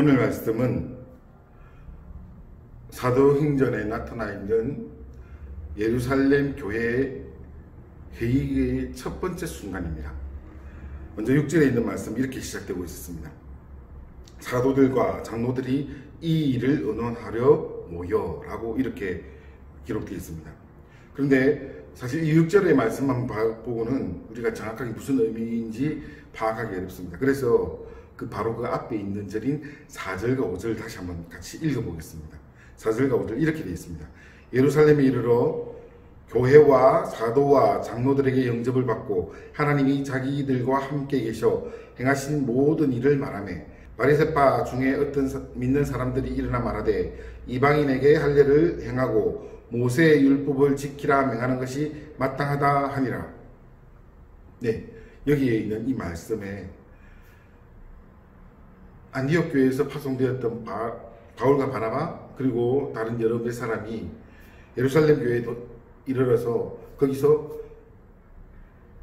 오늘 말씀은 사도행전에 나타나 있는 예루살렘 교회의 회의의 첫 번째 순간입니다. 먼저 6절에 있는 말씀 이렇게 시작되고 있었습니다. 사도들과 장로들이 이 일을 의논하려 모여 라고 이렇게 기록되어 있습니다. 그런데 사실 이 6절의 말씀만 보고는 우리가 정확하게 무슨 의미인지 파악하기 어렵습니다. 그래서 바로 그 앞에 있는 절인 4절과 5절 다시 한번 같이 읽어보겠습니다. 4절과 5절 이렇게 되어 있습니다. 예루살렘에 이르러 교회와 사도와 장로들에게 영접을 받고 하나님이 자기들과 함께 계셔 행하신 모든 일을 말하며 바리새파 중에 어떤 믿는 사람들이 일어나 말하되 이방인에게 할례를 행하고 모세의 율법을 지키라 명하는 것이 마땅하다 하니라. 네, 여기에 있는 이 말씀에 안디옥 교회에서 파송되었던 바울과 바나바 그리고 다른 여러 몇 사람이 예루살렘 교회에 이르러서 거기서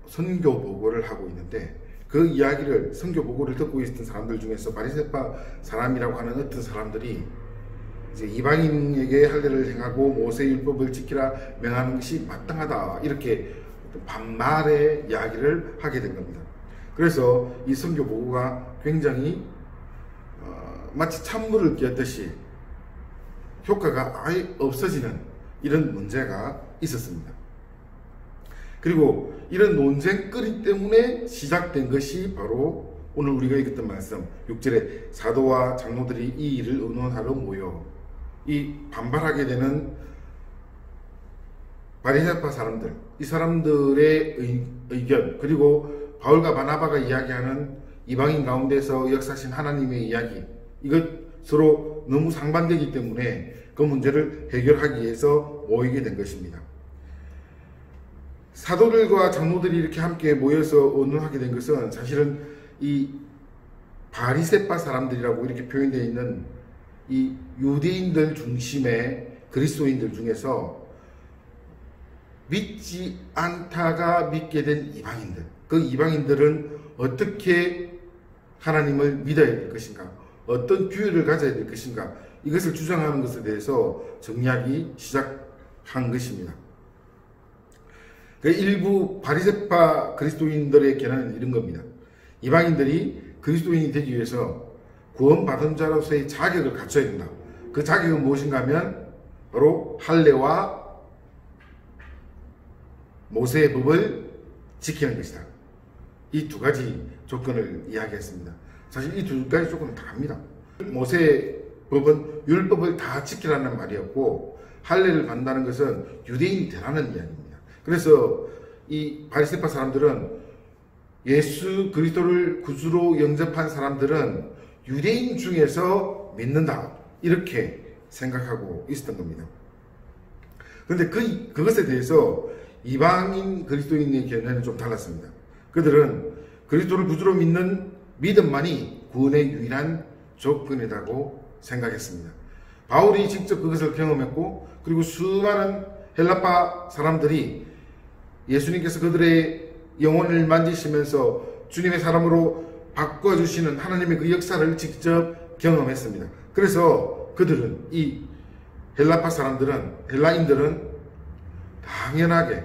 선교 보고를 하고 있는데 그 이야기를 선교 보고를 듣고 있었던 사람들 중에서 바리새파 사람이라고 하는 어떤 사람들이 이제 이방인에게 할례를 행하고 모세 율법을 지키라 명하는 것이 마땅하다 이렇게 반말의 이야기를 하게 된 겁니다. 그래서 이 선교 보고가 굉장히 마치 찬물을 끼얹듯이 효과가 아예 없어지는 이런 문제가 있었습니다. 그리고 이런 논쟁거리 때문에 시작된 것이 바로 오늘 우리가 읽었던 말씀 6절에 사도와 장로들이 이 일을 의논하러 모여 이 반발하게 되는 바리새파 사람들, 이 사람들의 의견 그리고 바울과 바나바가 이야기하는 이방인 가운데서 역사하신 하나님의 이야기 이것으로 너무 상반되기 때문에 그 문제를 해결하기 위해서 모이게 된 것입니다. 사도들과 장로들이 이렇게 함께 모여서 의논하게 된 것은 사실은 이 바리새파 사람들이라고 이렇게 표현되어 있는 이 유대인들 중심의 그리스도인들 중에서 믿지 않다가 믿게 된 이방인들, 그 이방인들은 어떻게 하나님을 믿어야 될 것인가, 어떤 규율을 가져야 될 것인가, 이것을 주장하는 것에 대해서 정리하기 시작한 것입니다. 그 일부 바리새파 그리스도인들의 견해는 이런 겁니다. 이방인들이 그리스도인이 되기 위해서 구원받은 자로서의 자격을 갖춰야 된다. 그 자격은 무엇인가 하면 바로 할례와 모세의 법을 지키는 것이다. 이 두 가지 조건을 이야기했습니다. 사실 이 두 가지 조건은 다 합니다. 모세의 법은 율법을 다 지키라는 말이었고 할례를 받는다는 것은 유대인이 되라는 이야기입니다. 그래서 이 바리새파 사람들은 예수 그리스도를 구주로 영접한 사람들은 유대인 중에서 믿는다 이렇게 생각하고 있었던 겁니다. 그런데 그것에 대해서 이방인 그리스도인의 견해는 좀 달랐습니다. 그들은 그리스도를 구주로 믿는 믿음만이 구원의 유일한 조건이라고 생각했습니다. 바울이 직접 그것을 경험했고 그리고 수많은 헬라파 사람들이 예수님께서 그들의 영혼을 만지시면서 주님의 사람으로 바꿔주시는 하나님의 그 역사를 직접 경험했습니다. 그래서 그들은 이 헬라파 사람들은 헬라인들은 당연하게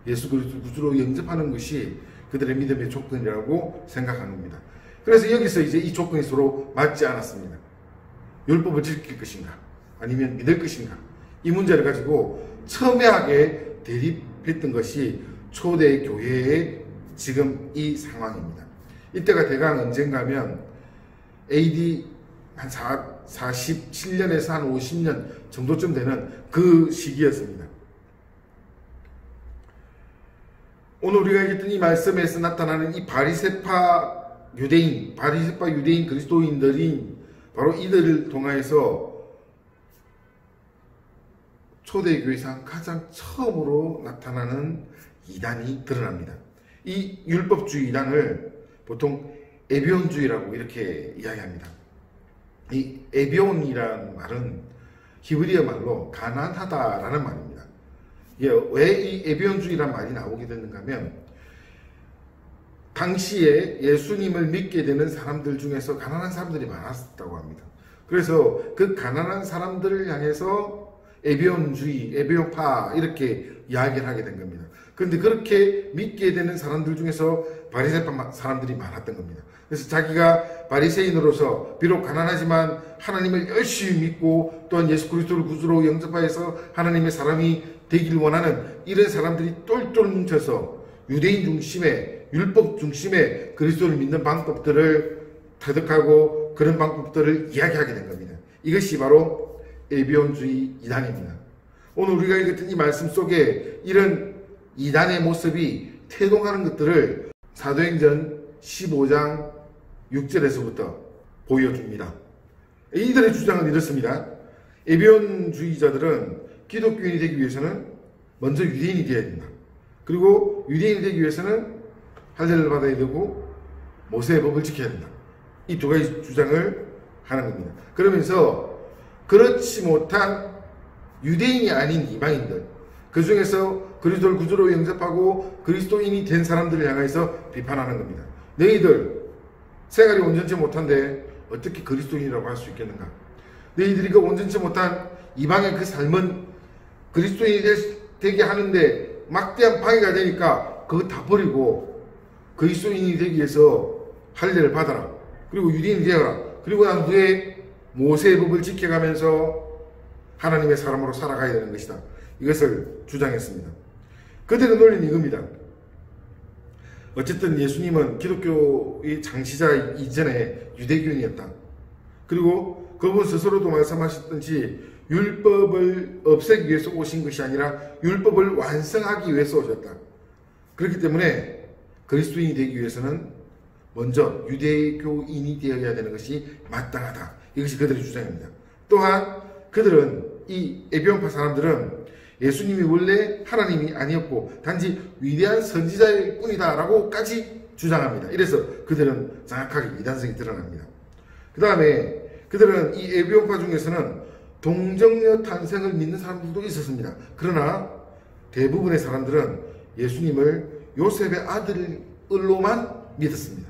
예수 그리스도 구주로 영접하는 것이 그들의 믿음의 조건이라고 생각하는 겁니다. 그래서 여기서 이제 이 조건이 서로 맞지 않았습니다. 율법을 지킬 것인가 아니면 믿을 것인가 이 문제를 가지고 첨예하게 대립했던 것이 초대 교회의 지금 이 상황입니다. 이때가 대강 언젠가 하면 AD 한 47년에서 한 50년 정도쯤 되는 그 시기였습니다. 오늘 우리가 읽었던 이 말씀에서 나타나는 이 바리새파 유대인 그리스도인들이 바로 이들을 통하여서 초대교회상 가장 처음으로 나타나는 이단이 드러납니다. 이 율법주의 이단을 보통 에비온주의라고 이렇게 이야기합니다. 이 에비온이라는 말은 히브리어 말로 가난하다라는 말입니다. 왜 이 에비온주의라는 말이 나오게 됐는가 하면 당시에 예수님을 믿게 되는 사람들 중에서 가난한 사람들이 많았다고 합니다. 그래서 그 가난한 사람들을 향해서 에베온주의, 에베온파 이렇게 이야기를 하게 된 겁니다. 그런데 그렇게 믿게 되는 사람들 중에서 바리새파 사람들이 많았던 겁니다. 그래서 자기가 바리새인으로서 비록 가난하지만 하나님을 열심히 믿고 또한 예수 그리스도를 구주로 영접하여서 하나님의 사람이 되길 원하는 이런 사람들이 똘똘 뭉쳐서 유대인 중심의 율법 중심의 그리스도를 믿는 방법들을 터득하고 그런 방법들을 이야기하게 된 겁니다. 이것이 바로 에베온주의 이단입니다. 오늘 우리가 읽었던 이 말씀 속에 이런 이단의 모습이 태동하는 것들을 사도행전 15장 6절에서부터 보여줍니다. 이들의 주장은 이렇습니다. 에베온주의자들은 기독교인이 되기 위해서는 먼저 유대인이 되어야 된다. 그리고 유대인이 되기 위해서는 할례를 받아야 되고 모세의 법을 지켜야 된다. 이 두 가지 주장을 하는 겁니다. 그러면서 그렇지 못한 유대인이 아닌 이방인들, 그 중에서 그리스도를 구주로 영접하고 그리스도인이 된 사람들을 향해서 비판하는 겁니다. 너희들 생활이 온전치 못한데 어떻게 그리스도인이라고 할 수 있겠는가? 너희들이 그 온전치 못한 이방의 그 삶은 그리스도인이 되게 하는데 막대한 방해가 되니까 그거 다 버리고 그리스도인이 되기 위해서 할례를 받아라. 그리고 유대인이 되어라. 그리고 난 후에 모세의 법을 지켜가면서 하나님의 사람으로 살아가야 되는 것이다. 이것을 주장했습니다. 그들의 논리는 이겁니다. 어쨌든 예수님은 기독교의 창시자 이전에 유대교인이었다. 그리고 그분 스스로도 말씀하셨듯이 율법을 없애기 위해서 오신 것이 아니라 율법을 완성하기 위해서 오셨다. 그렇기 때문에 그리스도인이 되기 위해서는 먼저 유대교인이 되어야 되는 것이 마땅하다. 이것이 그들의 주장입니다. 또한 그들은 이 에베온파 사람들은 예수님이 원래 하나님이 아니었고 단지 위대한 선지자일 뿐이다 라고까지 주장합니다. 이래서 그들은 정확하게 이단성이 드러납니다. 그 다음에 그들은 이 에베온파 중에서는 동정녀 탄생을 믿는 사람들도 있었습니다. 그러나 대부분의 사람들은 예수님을 요셉의 아들로만 믿었습니다.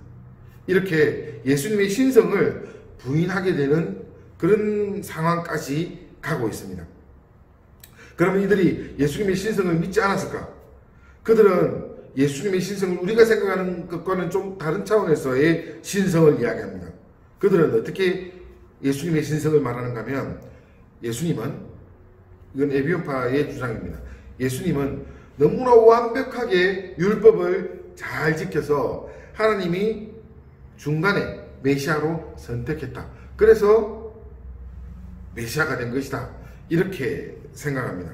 이렇게 예수님의 신성을 부인하게 되는 그런 상황까지 가고 있습니다. 그러면 이들이 예수님의 신성을 믿지 않았을까? 그들은 예수님의 신성을 우리가 생각하는 것과는 좀 다른 차원에서의 신성을 이야기합니다. 그들은 어떻게 예수님의 신성을 말하는가 하면 예수님은, 이건 에베온파의 주장입니다. 예수님은 너무나 완벽하게 율법을 잘 지켜서 하나님이 중간에 메시아로 선택했다. 그래서 메시아가 된 것이다. 이렇게 생각합니다.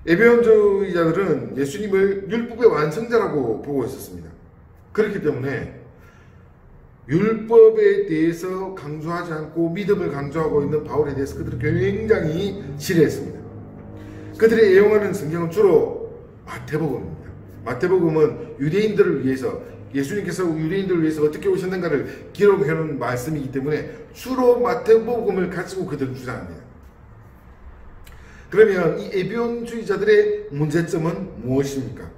에베온주의자들은 예수님을 율법의 완성자라고 보고 있었습니다. 그렇기 때문에 율법에 대해서 강조하지 않고 믿음을 강조하고 있는 바울에 대해서 그들은 굉장히 싫어했습니다. 그들이 애용하는 성경은 주로 마태복음입니다. 마태복음은 유대인들을 위해서, 예수님께서 유대인들을 위해서 어떻게 오셨는가를 기록해 놓은 말씀이기 때문에 주로 마태복음을 가지고 그들은 주장합니다. 그러면 이 에베온주의자들의 문제점은 무엇입니까?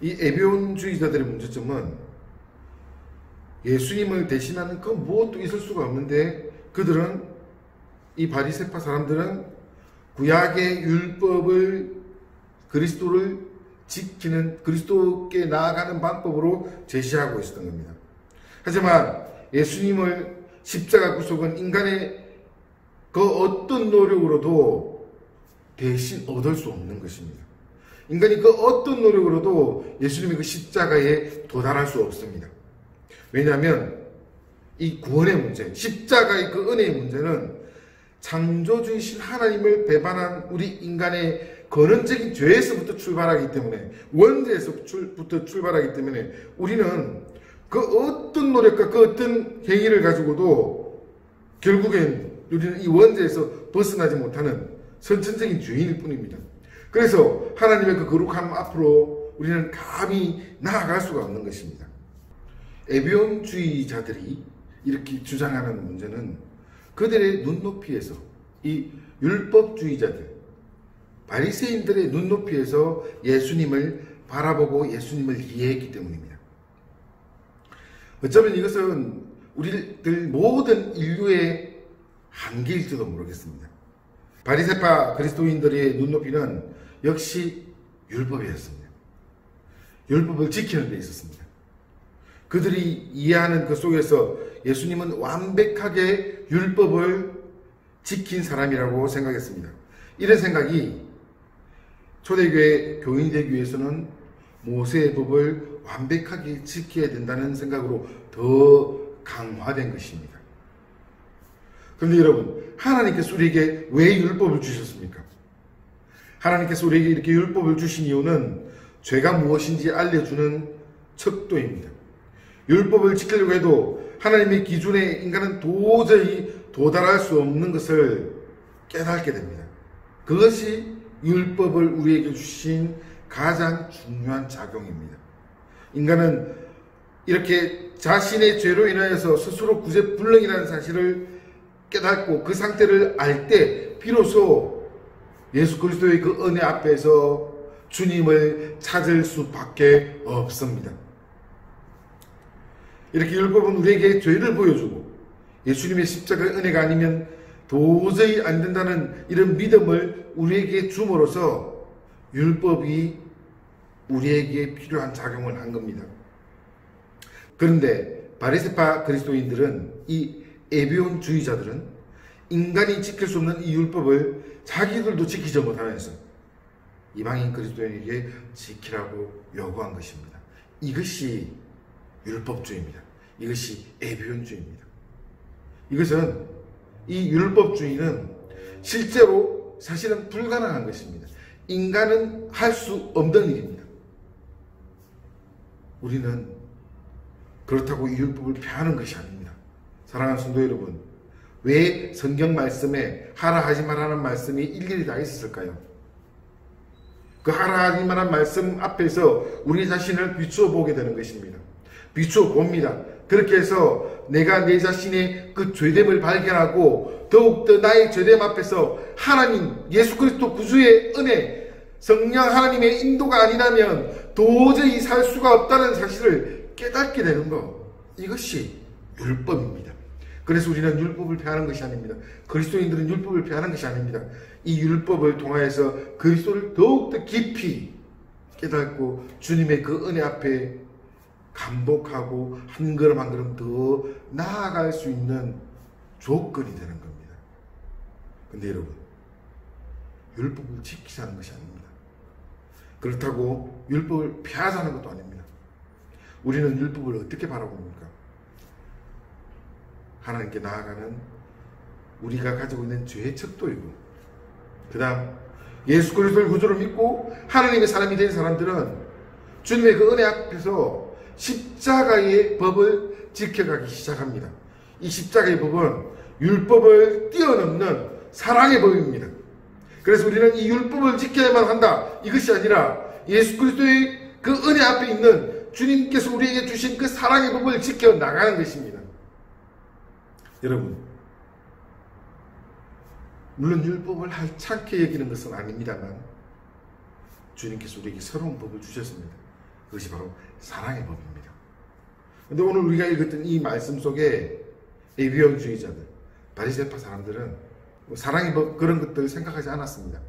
이 에베온주의자들의 문제점은 예수님을 대신하는 그 무엇도 있을 수가 없는데 그들은, 이 바리새파 사람들은 구약의 율법을, 그리스도를 지키는, 그리스도께 나아가는 방법으로 제시하고 있었던 겁니다. 하지만 예수님을 십자가 구속은 인간의 그 어떤 노력으로도 대신 얻을 수 없는 것입니다. 인간이 그 어떤 노력으로도 예수님의 그 십자가에 도달할 수 없습니다. 왜냐하면 이 구원의 문제, 십자가의 그 은혜의 문제는 창조주이신 하나님을 배반한 우리 인간의 근원적인 죄에서부터 출발하기 때문에, 원죄에서부터 출발하기 때문에 우리는 그 어떤 노력과 그 어떤 행위를 가지고도 결국엔 우리는 이 원죄에서 벗어나지 못하는 선천적인 죄인일 뿐입니다. 그래서 하나님의 그 거룩함 앞으로 우리는 감히 나아갈 수가 없는 것입니다. 에베온주의자들이 이렇게 주장하는 문제는 그들의 눈높이에서, 이 율법주의자들, 바리새인들의 눈높이에서 예수님을 바라보고 예수님을 이해했기 때문입니다. 어쩌면 이것은 우리들 모든 인류의 한계일지도 모르겠습니다. 바리새파 그리스도인들의 눈높이는 역시 율법이었습니다. 율법을 지키는 데 있었습니다. 그들이 이해하는 그 속에서 예수님은 완벽하게 율법을 지킨 사람이라고 생각했습니다. 이런 생각이 초대교회 교인이 되기 위해서는 모세의 법을 완벽하게 지켜야 된다는 생각으로 더 강화된 것입니다. 그런데 여러분, 하나님께서 우리에게 왜 율법을 주셨습니까? 하나님께서 우리에게 이렇게 율법을 주신 이유는 죄가 무엇인지 알려주는 척도입니다. 율법을 지키려고 해도 하나님의 기준에 인간은 도저히 도달할 수 없는 것을 깨닫게 됩니다. 그것이 율법을 우리에게 주신 가장 중요한 작용입니다. 인간은 이렇게 자신의 죄로 인하여서 스스로 구제불능이라는 사실을 깨닫고 그 상태를 알 때 비로소 예수 그리스도의 그 은혜 앞에서 주님을 찾을 수밖에 없습니다. 이렇게 율법은 우리에게 죄를 보여주고 예수님의 십자가의 은혜가 아니면 도저히 안 된다는 이런 믿음을 우리에게 줌으로써 율법이 우리에게 필요한 작용을 한 겁니다. 그런데 바리새파 그리스도인들은, 이 에비온주의자들은 인간이 지킬 수 없는 이 율법을 자기들도 지키지 못하면서 이방인 그리스도인에게 지키라고 요구한 것입니다. 이것이 율법주의입니다. 이것이 에비온주의입니다. 이것은, 이 율법주의는 실제로 사실은 불가능한 것입니다. 인간은 할 수 없는 일입니다. 우리는 그렇다고 이 율법을 폐하는 것이 아닙니다. 사랑하는 성도 여러분, 왜 성경 말씀에 하라 하지 말라는 말씀이 일일이 다 있었을까요? 그 하라 하지 말라는 말씀 앞에서 우리 자신을 비추어 보게 되는 것입니다. 비추어 봅니다. 그렇게 해서 내가 내 자신의 그 죄됨을 발견하고 더욱더 나의 죄됨 앞에서 하나님, 예수 그리스도 구주의 은혜, 성령 하나님의 인도가 아니라면 도저히 살 수가 없다는 사실을 깨닫게 되는 것, 이것이 율법입니다. 그래서 우리는 율법을 폐하는 것이 아닙니다. 그리스도인들은 율법을 폐하는 것이 아닙니다. 이 율법을 통하여서 그리스도를 더욱더 깊이 깨닫고 주님의 그 은혜 앞에 감복하고 한 걸음 한 걸음 더 나아갈 수 있는 조건이 되는 겁니다. 근데 여러분, 율법을 지키자는 것이 아닙니다. 그렇다고 율법을 폐하자는 것도 아닙니다. 우리는 율법을 어떻게 바라봅니까? 하나님께 나아가는 우리가 가지고 있는 죄의 척도이고, 그 다음 예수 그리스도를 구주로 믿고 하나님의 사람이 된 사람들은 주님의 그 은혜 앞에서 십자가의 법을 지켜가기 시작합니다. 이 십자가의 법은 율법을 뛰어넘는 사랑의 법입니다. 그래서 우리는 이 율법을 지켜야만 한다, 이것이 아니라 예수 그리스도의 그 은혜 앞에 있는 주님께서 우리에게 주신 그 사랑의 법을 지켜나가는 것입니다. 여러분, 물론 율법을 하찮게 여기는 것은 아닙니다만 주님께서 우리에게 새로운 법을 주셨습니다. 그것이 바로 사랑의 법입니다. 그런데 오늘 우리가 읽었던 이 말씀 속에 에비온주의자들, 바리새파 사람들은 사랑의 법 그런 것들을 생각하지 않았습니다.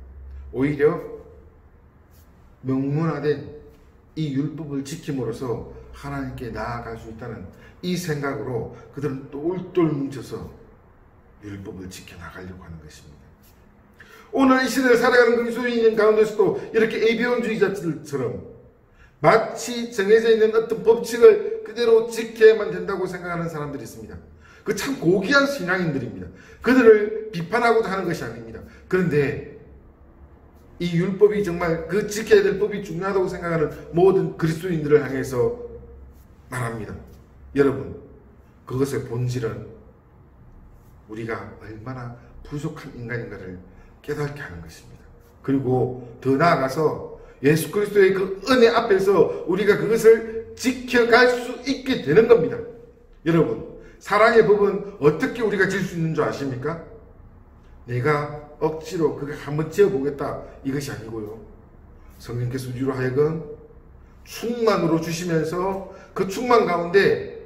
오히려 명문화된 이 율법을 지킴으로써 하나님께 나아갈 수 있다는 이 생각으로 그들은 똘똘 뭉쳐서 율법을 지켜나가려고 하는 것입니다. 오늘 이 시대를 살아가는 그리스도인 가운데서도 이렇게 에비온주의자들처럼 마치 정해져 있는 어떤 법칙을 그대로 지켜야만 된다고 생각하는 사람들이 있습니다. 그 참 고귀한 신앙인들입니다. 그들을 비판하고자 하는 것이 아닙니다. 그런데 이 율법이 정말 그 지켜야 될 법이 중요하다고 생각하는 모든 그리스도인들을 향해서 말합니다. 여러분, 그것의 본질은 우리가 얼마나 부족한 인간인가를 깨닫게 하는 것입니다. 그리고 더 나아가서 예수 그리스도의 그 은혜 앞에서 우리가 그것을 지켜갈 수 있게 되는 겁니다. 여러분, 사랑의 법은 어떻게 우리가 질 수 있는 줄 아십니까? 내가 억지로 그걸 한번 지어보겠다, 이것이 아니고요. 성령께서 우리로 하여금 충만으로 주시면서 그 충만 가운데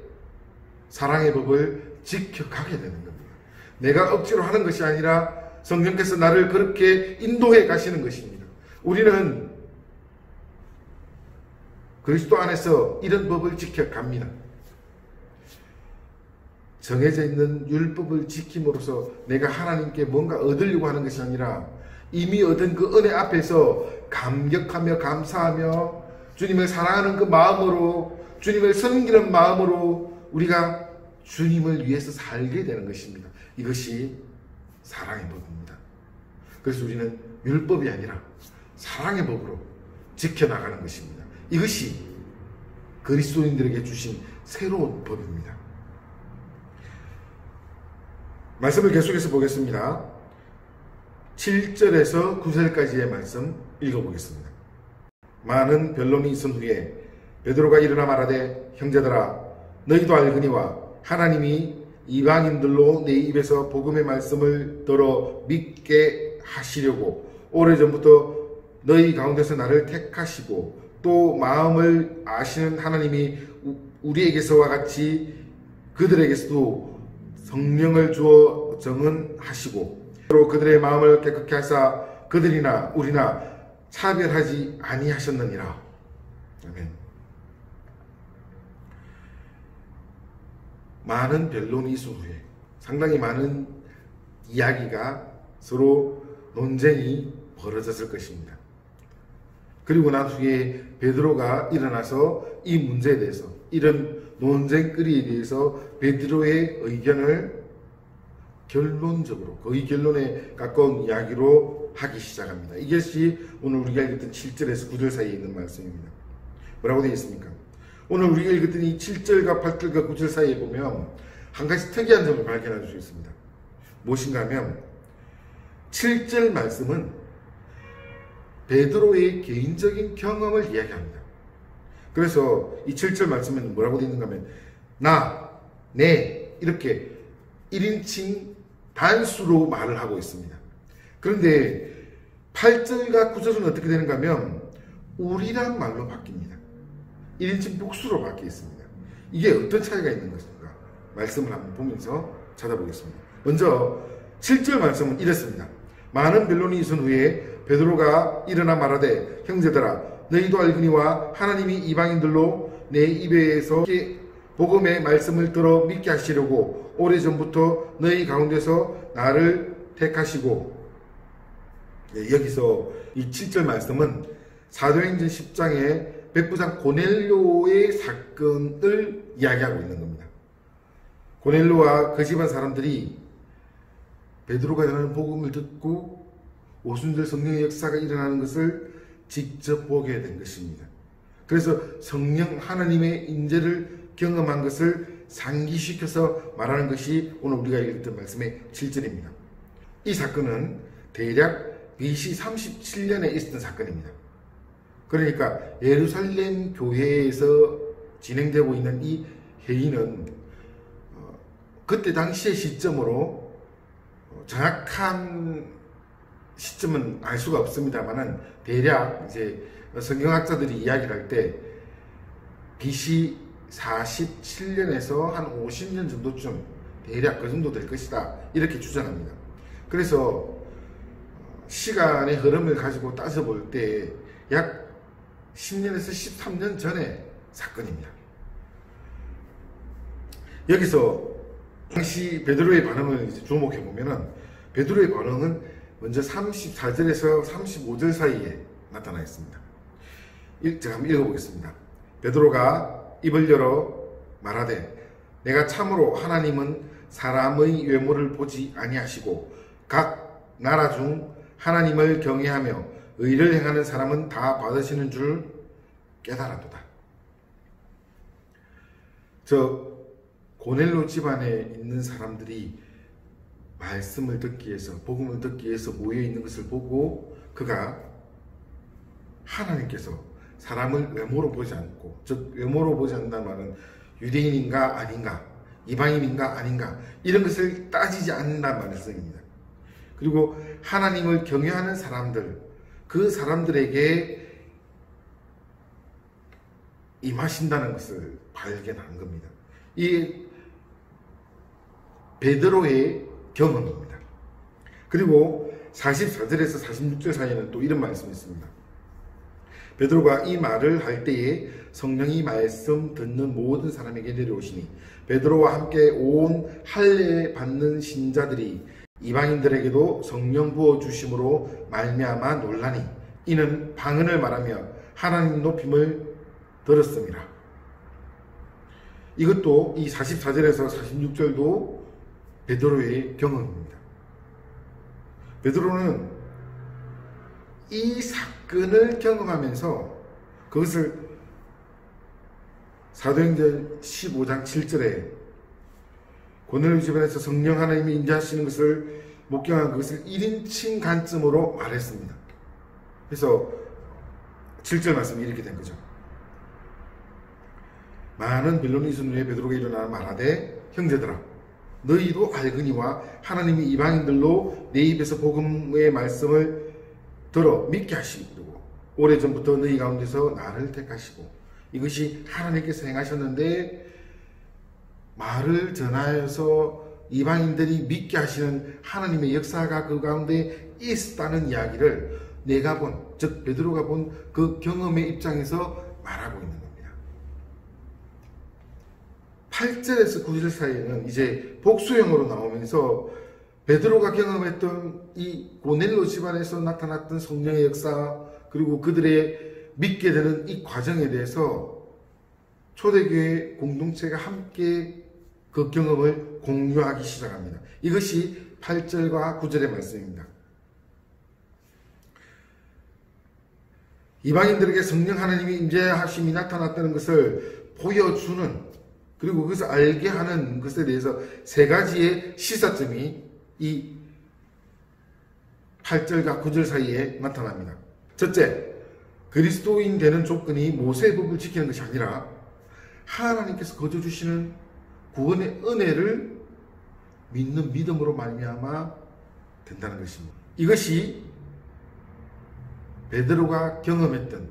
사랑의 법을 지켜가게 되는 겁니다. 내가 억지로 하는 것이 아니라 성령께서 나를 그렇게 인도해 가시는 것입니다. 우리는 그리스도 안에서 이런 법을 지켜갑니다. 정해져 있는 율법을 지킴으로써 내가 하나님께 뭔가 얻으려고 하는 것이 아니라 이미 얻은 그 은혜 앞에서 감격하며 감사하며 주님을 사랑하는 그 마음으로, 주님을 섬기는 마음으로 우리가 주님을 위해서 살게 되는 것입니다. 이것이 사랑의 법입니다. 그래서 우리는 율법이 아니라 사랑의 법으로 지켜나가는 것입니다. 이것이 그리스도인들에게 주신 새로운 법입니다. 말씀을 계속해서 보겠습니다. 7절에서 9절까지의 말씀 읽어보겠습니다. 많은 변론이 있은 후에 베드로가 일어나 말하되 형제들아 너희도 알거니와 하나님이 이방인들로 내 입에서 복음의 말씀을 들어 믿게 하시려고 오래전부터 너희 가운데서 나를 택하시고 또 마음을 아시는 하나님이 우리에게서와 같이 그들에게서도 성령을 주어 정언하시고 또 그들의 마음을 깨끗게 하사 그들이나 우리나 차별하지 아니하셨느니라. 아멘. 많은 변론이 있은 후에 상당히 많은 이야기가 서로 논쟁이 벌어졌을 것입니다. 그리고 난 후에 베드로가 일어나서 이 문제에 대해서 이런 논쟁거리에 대해서 베드로의 의견을 결론적으로 거의 결론에 가까운 이야기로 하기 시작합니다. 이것이 오늘 우리가 읽었던 7절에서 9절 사이에 있는 말씀입니다. 뭐라고 되어 있습니까? 오늘 우리가 읽었던 이 7절과 8절과 9절 사이에 보면 한 가지 특이한 점을 발견할 수 있습니다. 무엇인가 하면 7절 말씀은 베드로의 개인적인 경험을 이야기합니다. 그래서 이 7절 말씀에는 뭐라고 되어 있는가 하면 나, 내 이렇게 1인칭 단수로 말을 하고 있습니다. 그런데 8절과 9절은 어떻게 되는가 하면 우리란 말로 바뀝니다. 1인칭 복수로 바뀌어 있습니다. 이게 어떤 차이가 있는 것인가? 말씀을 한번 보면서 찾아보겠습니다. 먼저 7절 말씀은 이렇습니다. 많은 변론이 있은 후에 베드로가 일어나 말하되 형제들아 너희도 알거니와 하나님이 이방인들로 내 입에서 복음의 말씀을 들어 믿게 하시려고 오래전부터 너희 가운데서 나를 택하시고 여기서 이 7절 말씀은 사도행전 10장의 백부장 고넬료의 사건을 이야기하고 있는 겁니다. 고넬료와 그 집안 사람들이 베드로가 전하는 복음을 듣고 오순절 성령의 역사가 일어나는 것을 직접 보게 된 것입니다. 그래서 성령 하나님의 인재를 경험한 것을 상기시켜서 말하는 것이 오늘 우리가 읽었던 말씀의 7절입니다. 이 사건은 대략 BC 37년에 있었던 사건입니다. 그러니까 예루살렘 교회에서 진행되고 있는 이 회의는 그때 당시의 시점으로 정확한 시점은 알 수가 없습니다만은 대략 이제 성경학자들이 이야기를 할 때 BC 47년에서 한 50년 정도쯤 대략 그 정도 될 것이다 이렇게 추정합니다. 그래서 시간의 흐름을 가지고 따져볼 때 약 10년에서 13년 전의 사건입니다. 여기서 당시 베드로의 반응을 이제 주목해 보면은 베드로의 반응은 먼저 34절에서 35절 사이에 나타나 있습니다. 제가 한번 읽어보겠습니다. 베드로가 입을 열어 말하되 내가 참으로 하나님은 사람의 외모를 보지 아니하시고 각 나라 중 하나님을 경외하며 의를 행하는 사람은 다 받으시는 줄 깨달았도다. 저 고넬료 집안에 있는 사람들이 말씀을 듣기 위해서 복음을 듣기 위해서 모여 있는 것을 보고 그가 하나님께서 사람을 외모로 보지 않고, 즉 외모로 보지 않는다는 말은 유대인인가 아닌가, 이방인인가 아닌가 이런 것을 따지지 않는다는 말씀입니다. 그리고 하나님을 경외하는 사람들, 그 사람들에게 임하신다는 것을 발견한 겁니다. 이 베드로의 경험입니다. 그리고 44절에서 46절 사이에는 또 이런 말씀이 있습니다. 베드로가 이 말을 할 때에 성령이 말씀 듣는 모든 사람에게 내려오시니 베드로와 함께 온 할례 받는 신자들이 이방인들에게도 성령 부어주심으로 말미암아 놀라니 이는 방언을 말하며 하나님 높임을 들었습니다. 이것도 이 44절에서 46절도 베드로의 경험입니다. 베드로는 이 사건을 경험하면서 그것을 사도행전 15장 7절에 고넬료 집안에서 성령 하나님이 임재하시는 것을 목경한 그것을 1인칭 관점으로 말했습니다. 그래서 7절 말씀이 이렇게 된 거죠. 많은 빌론이 있은 후에 베드로가 일어나 말하되 형제들아 너희도 알거니와 하나님이 이방인들로 내 입에서 복음의 말씀을 들어 믿게 하시고 오래전부터 너희 가운데서 나를 택하시고 이것이 하나님께서 행하셨는데 말을 전하여서 이방인들이 믿게 하시는 하나님의 역사가 그 가운데 있었다는 이야기를 내가 본, 즉 베드로가 본 그 경험의 입장에서 말하고 있는 겁니다. 8절에서 9절 사이에는 이제 복수형으로 나오면서 베드로가 경험했던 이 고넬료 집안에서 나타났던 성령의 역사 그리고 그들의 믿게 되는 이 과정에 대해서 초대교회 공동체가 함께 그 경험을 공유하기 시작합니다. 이것이 8절과 9절의 말씀입니다. 이방인들에게 성령 하나님이 임재하심이 나타났다는 것을 보여주는 그리고 그것을 알게 하는 것에 대해서 세 가지의 시사점이 이 8절과 9절 사이에 나타납니다. 첫째, 그리스도인 되는 조건이 모세의 법을 지키는 것이 아니라 하나님께서 거저 주시는 구원의 은혜를 믿는 믿음으로 말미암아 된다는 것입니다. 이것이 베드로가 경험했던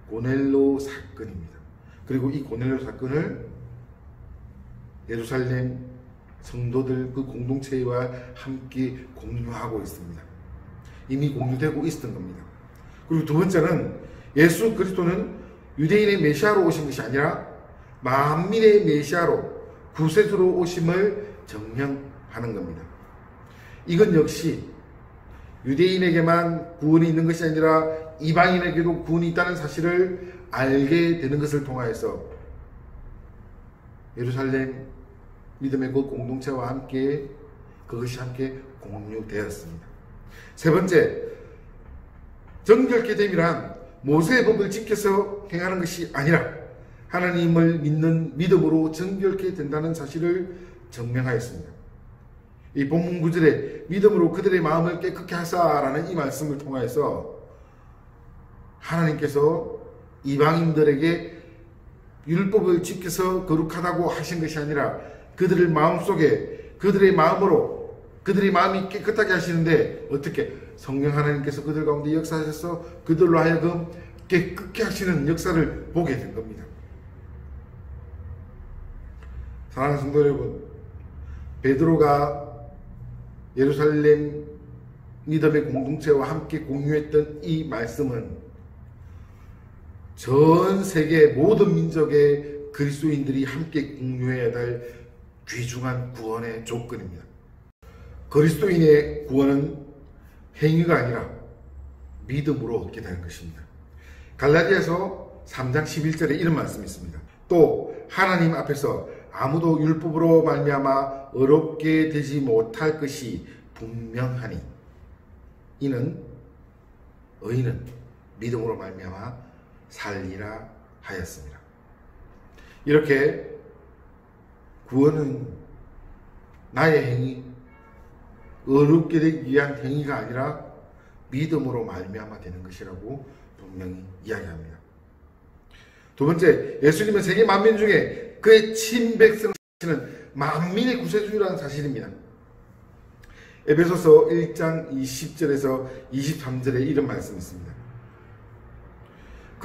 고넬료 사건입니다. 그리고 이 고넬료 사건을 예루살렘 성도들 그 공동체와 함께 공유하고 있습니다. 이미 공유되고 있었던 겁니다. 그리고 두 번째는 예수 그리스도는 유대인의 메시아로 오신 것이 아니라 만민의 메시아로 구세주로 오심을 증명하는 겁니다. 이건 역시 유대인에게만 구원이 있는 것이 아니라 이방인에게도 구원이 있다는 사실을 알게 되는 것을 통하여서 예루살렘 믿음의 그 공동체와 함께 그것이 함께 공유되었습니다. 세 번째, 정결케 됨이란 모세의 법을 지켜서 행하는 것이 아니라 하나님을 믿는 믿음으로 정결케 된다는 사실을 증명하였습니다. 이 본문 구절에 믿음으로 그들의 마음을 깨끗게 하사라는 이 말씀을 통하여서 하나님께서 이방인들에게 율법을 지켜서 거룩하다고 하신 것이 아니라 그들의 마음속에 그들의 마음으로 그들의 마음이 깨끗하게 하시는데 어떻게 성령 하나님께서 그들 가운데 역사하셔서 그들로 하여금 깨끗게 하시는 역사를 보게 된 겁니다. 사랑하는 성도 여러분, 베드로가 예루살렘 믿음의 공동체와 함께 공유했던 이 말씀은 전 세계 모든 민족의 그리스도인들이 함께 공유해야 될 귀중한 구원의 조건입니다. 그리스도인의 구원은 행위가 아니라 믿음으로 얻게 되는 것입니다. 갈라디아서 3장 11절에 이런 말씀이 있습니다. 또 하나님 앞에서 아무도 율법으로 말미암아 어렵게 되지 못할 것이 분명하니 이는 의인은 믿음으로 말미암아 살리라 하였습니다. 이렇게 구원은 나의 행위, 어렵게 되기 위한 행위가 아니라 믿음으로 말미암아 되는 것이라고 분명히 이야기합니다. 두 번째, 예수님은 세계 만민 중에 그의 친백성을 지키는 만민의 구세주라는 사실입니다. 에베소서 1장 20절에서 23절에 이런 말씀이 있습니다.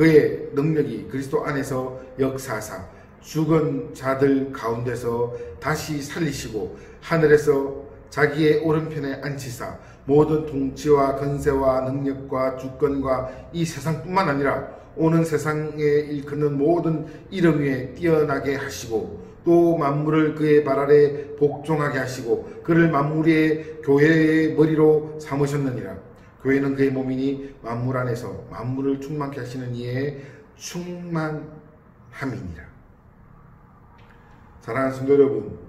그의 능력이 그리스도 안에서 역사하사 죽은 자들 가운데서 다시 살리시고 하늘에서 자기의 오른편에 앉히사 모든 통치와 권세와 능력과 주권과 이 세상뿐만 아니라 오는 세상에 일컫는 모든 이름 위에 뛰어나게 하시고 또 만물을 그의 발 아래 복종하게 하시고 그를 만물의 교회의 머리로 삼으셨느니라. 교회는 그의 몸이니 만물 안에서 만물을 충만케 하시는 이의 충만함이니라. 사랑하는 성도 여러분,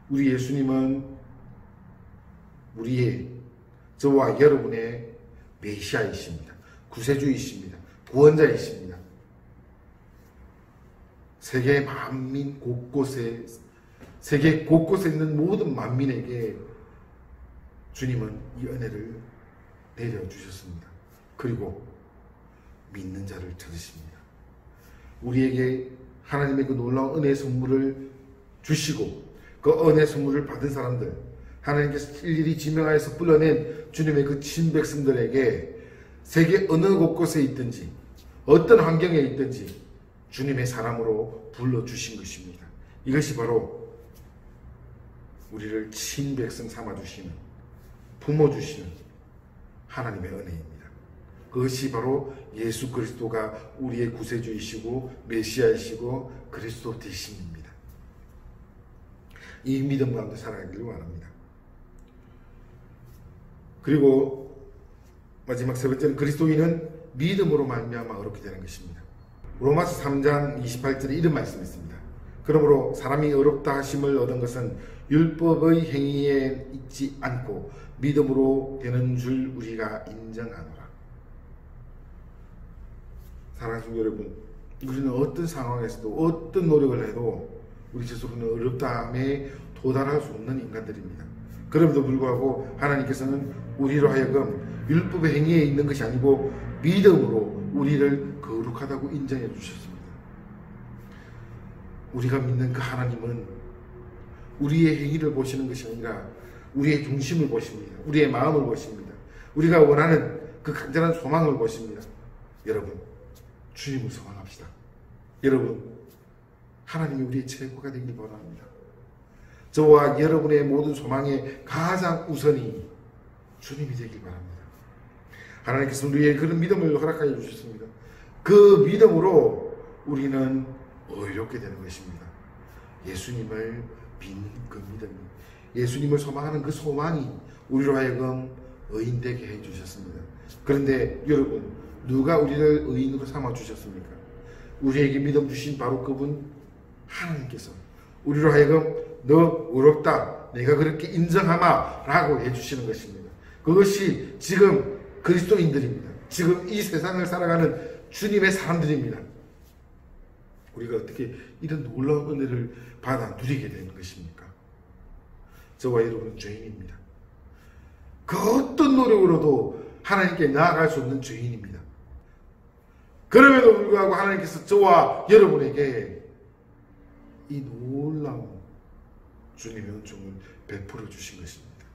우리 예수님은 우리의 저와 여러분의 메시아이십니다. 구세주이십니다. 구원자이십니다. 세계 만민 곳곳에, 세계 곳곳에 있는 모든 만민에게 주님은 이 은혜를 내려주셨습니다. 그리고 믿는 자를 찾으십니다. 우리에게 하나님의 그 놀라운 은혜의 선물을 주시고 그 은혜의 선물을 받은 사람들, 하나님께서 일일이 지명하여서 불러낸 주님의 그 친백성들에게 세계 어느 곳곳에 있든지 어떤 환경에 있든지 주님의 사람으로 불러주신 것입니다. 이것이 바로 우리를 친백성 삼아주시는, 품어주시는 하나님의 은혜입니다. 그것이 바로 예수 그리스도가 우리의 구세주이시고 메시아이시고 그리스도 되심입니다. 이 믿음 가운데 살아가기를 원합니다. 그리고 마지막 세 번째는 그리스도인은 믿음으로 말미암아 어렵게 되는 것입니다. 로마서 3장 28절에 이런 말씀이 있습니다. 그러므로 사람이 어렵다 하심을 얻은 것은 율법의 행위에 있지 않고 믿음으로 되는 줄 우리가 인정하노라. 사랑하는 성도 여러분, 우리는 어떤 상황에서도 어떤 노력을 해도 우리 스스로는 어렵다함에 도달할 수 없는 인간들입니다. 그럼에도 불구하고 하나님께서는 우리로 하여금 율법의 행위에 있는 것이 아니고 믿음으로 우리를 거룩하다고 인정해 주셨습니다. 우리가 믿는 그 하나님은 우리의 행위를 보시는 것이 아니라 우리의 중심을 보십니다. 우리의 마음을 보십니다. 우리가 원하는 그 간절한 소망을 보십니다. 여러분, 주님을 소망합시다. 여러분, 하나님이 우리의 최고가 되길 바랍니다. 저와 여러분의 모든 소망의 가장 우선이 주님이 되길 바랍니다. 하나님께서 우리의 그런 믿음을 허락하여 주셨습니다. 그 믿음으로 우리는 어렵게 되는 것입니다. 예수님을 믿는 그 믿음, 예수님을 소망하는 그 소망이 우리로 하여금 의인되게 해주셨습니다. 그런데 여러분, 누가 우리를 의인으로 삼아주셨습니까? 우리에게 믿음 주신 바로 그분 하나님께서 우리로 하여금 너 어렵다, 내가 그렇게 인정하마 라고 해주시는 것입니다. 그것이 지금 그리스도인들입니다. 지금 이 세상을 살아가는 주님의 사람들입니다. 우리가 어떻게 이런 놀라운 은혜를 받아 누리게 되는 것입니까? 저와 여러분은 죄인입니다. 그 어떤 노력으로도 하나님께 나아갈 수 없는 죄인입니다. 그럼에도 불구하고 하나님께서 저와 여러분에게 이 놀라운 주님의 은총을 베풀어 주신 것입니다.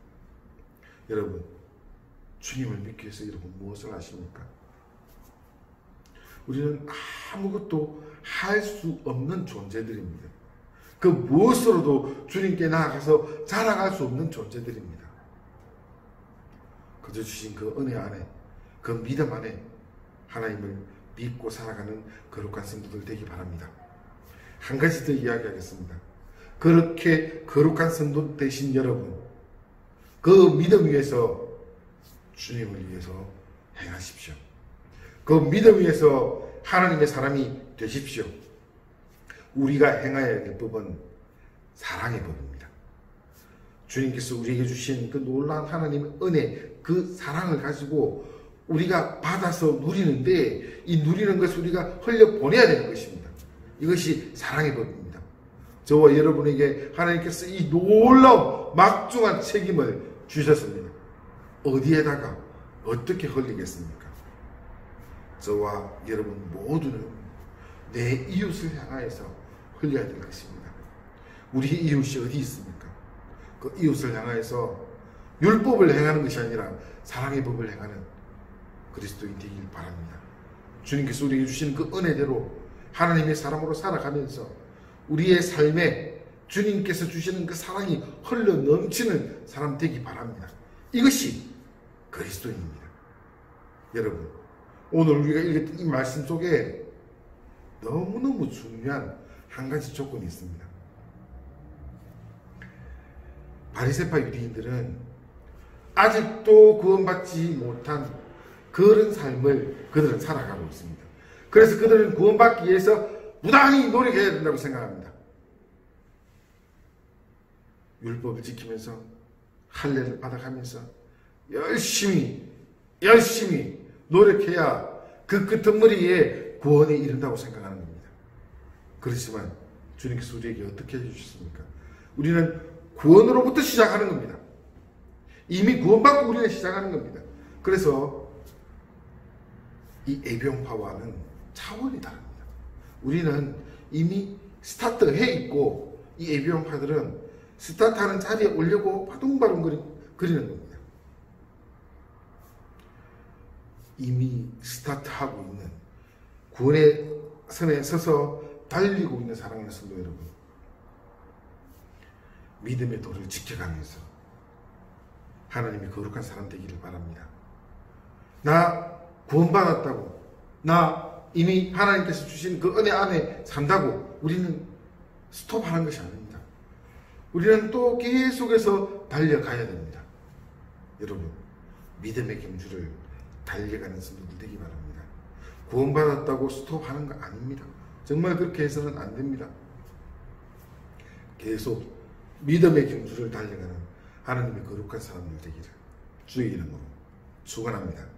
여러분, 주님을 믿기 위해서 여러분 무엇을 하십니까? 우리는 아무것도 할 수 없는 존재들입니다. 그 무엇으로도 주님께 나아가서 자랑할 수 없는 존재들입니다. 그저 주신 그 은혜 안에, 그 믿음 안에 하나님을 믿고 살아가는 거룩한 성도들 되기 바랍니다. 한 가지 더 이야기하겠습니다. 그렇게 거룩한 성도 되신 여러분, 그 믿음 위에서 주님을 위해서 행하십시오. 그 믿음 위에서 하나님의 사람이 되십시오. 우리가 행해야 될 법은 사랑의 법입니다. 주님께서 우리에게 주신 그 놀라운 하나님의 은혜, 그 사랑을 가지고 우리가 받아서 누리는데 이 누리는 것을 우리가 흘려보내야 되는 것입니다. 이것이 사랑의 법입니다. 저와 여러분에게 하나님께서 이 놀라운 막중한 책임을 주셨습니다. 어디에다가 어떻게 흘리겠습니까? 저와 여러분 모두는 내 이웃을 향하여서 흘려야 될 것입니다. 우리 이웃이 어디 있습니까? 그 이웃을 향하여서 율법을 행하는 것이 아니라 사랑의 법을 행하는 그리스도인 되길 바랍니다. 주님께서 우리에게 주시는 그 은혜대로 하나님의 사람으로 살아가면서 우리의 삶에 주님께서 주시는 그 사랑이 흘러 넘치는 사람 되기 바랍니다. 이것이 그리스도인입니다. 여러분, 오늘 우리가 읽었던 이 말씀 속에 너무너무 중요한 한 가지 조건이 있습니다. 바리새파 유대인들은 아직도 구원받지 못한 그런 삶을 그들은 살아가고 있습니다. 그래서 그들은 구원받기 위해서 무단히 노력해야 된다고 생각합니다. 율법을 지키면서 할례를 받아가면서 열심히 노력해야 그 끄트머리에 구원에 이른다고 생각하는 겁니다. 그렇지만 주님께서 우리에게 어떻게 해주셨습니까? 우리는 구원으로부터 시작하는 겁니다. 이미 구원받고 우리는 시작하는 겁니다. 그래서 이 예비용파와는 차원이 다릅니다. 우리는 이미 스타트해 있고 이 예비용파들은 스타트하는 자리에 오려고 바둥바둥 거리는 겁니다. 이미 스타트하고 있는 구원의 선에 서서 달리고 있는 사랑하는 성도 여러분, 믿음의 도를 지켜가면서 하나님이 거룩한 사람 되기를 바랍니다. 나 구원받았다고, 나 이미 하나님께서 주신 그 은혜 안에 산다고 우리는 스톱하는 것이 아닙니다. 우리는 또 계속해서 달려가야 됩니다. 여러분, 믿음의 경주를 달려가는 성도들 되기 바랍니다. 구원받았다고 스톱하는 거 아닙니다. 정말 그렇게 해서는 안 됩니다. 계속 믿음의 경주를 달려가는 하나님의 거룩한 사람들 되기를 주의 이름으로 축원합니다.